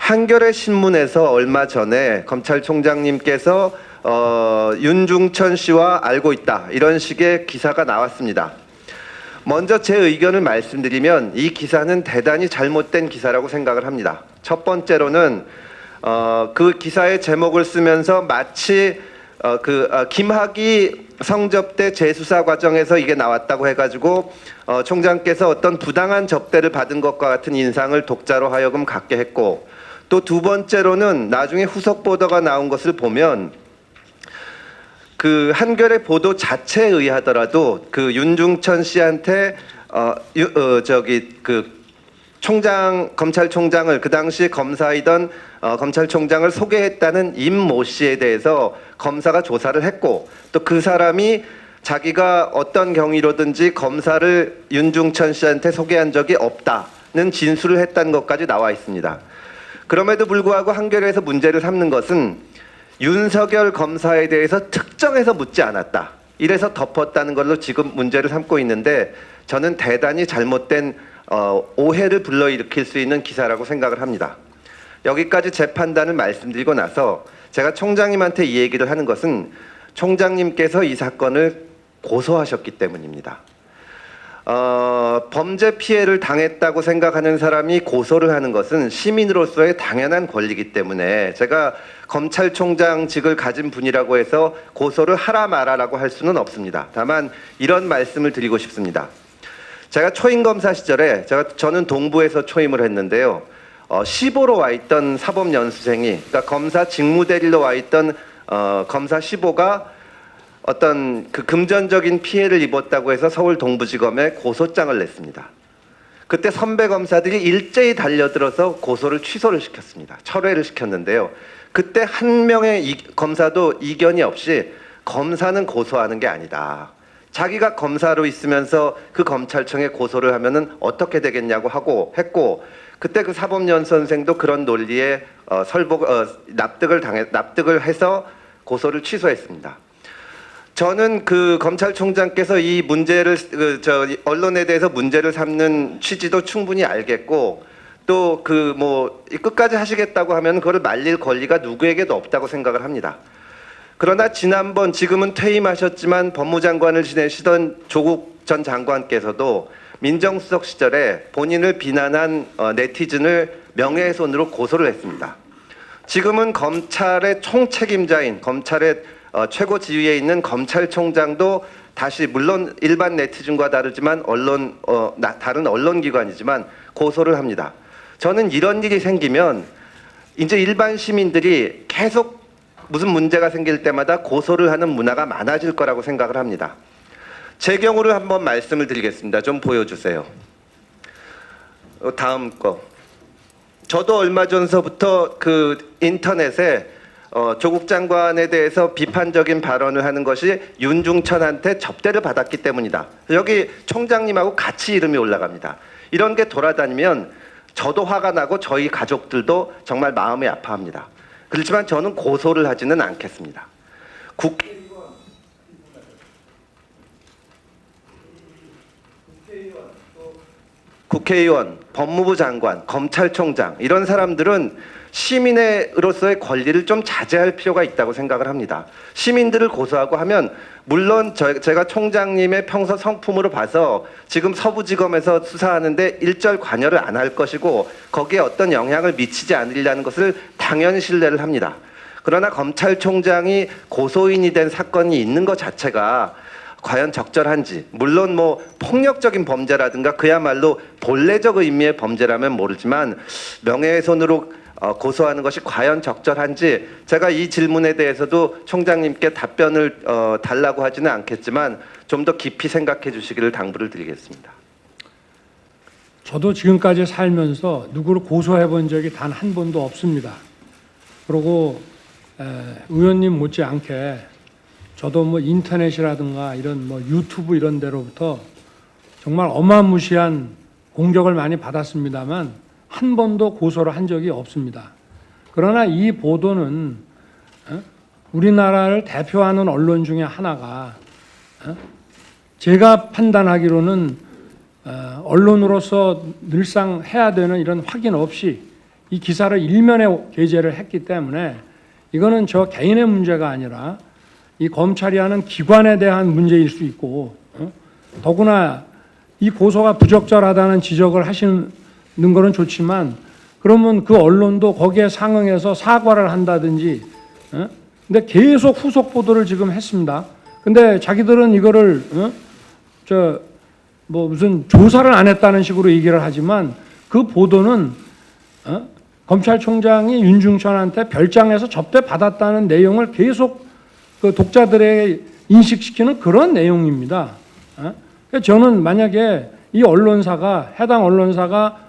한겨레 신문에서 얼마 전에 검찰총장님께서 윤중천 씨와 알고 있다 이런 식의 기사가 나왔습니다. 먼저 제 의견을 말씀드리면 이 기사는 대단히 잘못된 기사라고 생각을 합니다. 첫 번째로는 그 기사의 제목을 쓰면서 마치 김학의 성접대 재수사 과정에서 이게 나왔다고 해가지고 총장께서 어떤 부당한 접대를 받은 것과 같은 인상을 독자로 하여금 갖게 했고, 또 두 번째로는 나중에 후속 보도가 나온 것을 보면 그 한겨레 보도 자체에 의하더라도 그 윤중천 씨한테 검찰총장을 그 당시 검사이던 검찰총장을 소개했다는 임모 씨에 대해서 검사가 조사를 했고, 또 그 사람이 자기가 어떤 경위로든지 검사를 윤중천 씨한테 소개한 적이 없다는 진술을 했다는 것까지 나와 있습니다. 그럼에도 불구하고 한겨레에서 문제를 삼는 것은 윤석열 검사에 대해서 특정해서 묻지 않았다, 이래서 덮었다는 걸로 지금 문제를 삼고 있는데, 저는 대단히 잘못된 오해를 불러일으킬 수 있는 기사라고 생각을 합니다. 여기까지 제 판단을 말씀드리고 나서 제가 총장님한테 이 얘기를 하는 것은 총장님께서 이 사건을 고소하셨기 때문입니다. 범죄 피해를 당했다고 생각하는 사람이 고소를 하는 것은 시민으로서의 당연한 권리이기 때문에 제가 검찰총장직을 가진 분이라고 해서 고소를 하라 마라라고 할 수는 없습니다. 다만 이런 말씀을 드리고 싶습니다. 제가 초임검사 시절에 저는 동부에서 초임을 했는데요. 시보로 와 있던 사법연수생이, 그러니까 검사 직무대리로 와 있던 검사 시보가 어떤 그 금전적인 피해를 입었다고 해서 서울 동부지검에 고소장을 냈습니다. 그때 선배 검사들이 일제히 달려들어서 고소를 취소를 시켰습니다. 철회를 시켰는데요. 그때 한 명의 검사도 이견이 없이 검사는 고소하는 게 아니다, 자기가 검사로 있으면서 그 검찰청에 고소를 하면은 어떻게 되겠냐고 했고, 그때 그 사법연 선생도 그런 논리에 납득을 해서 고소를 취소했습니다. 저는 그 검찰총장께서 이 문제를 언론에 대해서 문제를 삼는 취지도 충분히 알겠고, 또 끝까지 하시겠다고 하면 그걸 말릴 권리가 누구에게도 없다고 생각을 합니다. 그러나 지금은 퇴임하셨지만 법무장관을 지내시던 조국 전 장관께서도 민정수석 시절에 본인을 비난한 네티즌을 명예훼손으로 고소를 했습니다. 지금은 검찰의 총책임자인 검찰의 최고 지위에 있는 검찰총장도 다시, 물론 일반 네티즌과 다르지만 다른 언론기관이지만 고소를 합니다. 저는 이런 일이 생기면 이제 일반 시민들이 계속 무슨 문제가 생길 때마다 고소를 하는 문화가 많아질 거라고 생각을 합니다. 제 경우를 한번 말씀을 드리겠습니다. 좀 보여주세요. 다음 거. 저도 얼마 전서부터 그 인터넷에 조국 장관에 대해서 비판적인 발언을 하는 것이 윤중천한테 접대를 받았기 때문이다, 여기 총장님하고 같이 이름이 올라갑니다. 이런 게 돌아다니면 저도 화가 나고 저희 가족들도 정말 마음이 아파합니다. 그렇지만 저는 고소를 하지는 않겠습니다. 국회의원, 법무부 장관, 검찰총장, 이런 사람들은 시민으로서의 권리를 좀 자제할 필요가 있다고 생각을 합니다. 시민들을 고소하고 하면, 물론 제가 총장님의 평소 성품으로 봐서 지금 서부지검에서 수사하는데 일절 관여를 안 할 것이고 거기에 어떤 영향을 미치지 않으리라는 것을 당연히 신뢰를 합니다. 그러나 검찰총장이 고소인이 된 사건이 있는 것 자체가 과연 적절한지, 물론 폭력적인 범죄라든가 그야말로 본래적 의미의 범죄라면 모르지만 명예훼손으로 고소하는 것이 과연 적절한지, 제가 이 질문에 대해서도 총장님께 답변을 달라고 하지는 않겠지만 좀 더 깊이 생각해 주시기를 당부를 드리겠습니다. 저도 지금까지 살면서 누구를 고소해 본 적이 단 한 번도 없습니다. 그리고 의원님 못지않게 저도 인터넷이라든가 이런 유튜브 이런 데로부터 정말 어마무시한 공격을 많이 받았습니다만 한 번도 고소를 한 적이 없습니다. 그러나 이 보도는 우리나라를 대표하는 언론 중에 하나가 제가 판단하기로는 언론으로서 늘상 해야 되는 이런 확인 없이 이 기사를 일면에 게재를 했기 때문에 이거는 저 개인의 문제가 아니라 이 검찰이 하는 기관에 대한 문제일 수 있고, 더구나 이 고소가 부적절하다는 지적을 하시는 거는 좋지만 그러면 그 언론도 거기에 상응해서 사과를 한다든지, 근데 계속 후속 보도를 지금 했습니다. 근데 자기들은 이거를 무슨 조사를 안 했다는 식으로 얘기를 하지만 그 보도는 검찰총장이 윤중천한테 별장에서 접대 받았다는 내용을 계속 그 독자들에게 인식시키는 그런 내용입니다. 저는 만약에 이 언론사가 해당 언론사가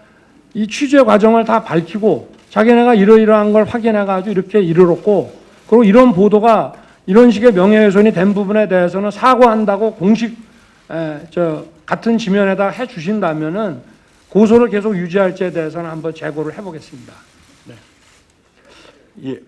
이 취재 과정을 다 밝히고 자기네가 이러이러한 걸 확인해가지고 이렇게 이르렀고 그리고 이런 보도가 이런 식의 명예훼손이 된 부분에 대해서는 사과한다고 공식 같은 지면에다 해주신다면은 고소를 계속 유지할지에 대해서는 한번 재고를 해보겠습니다. 네. 예.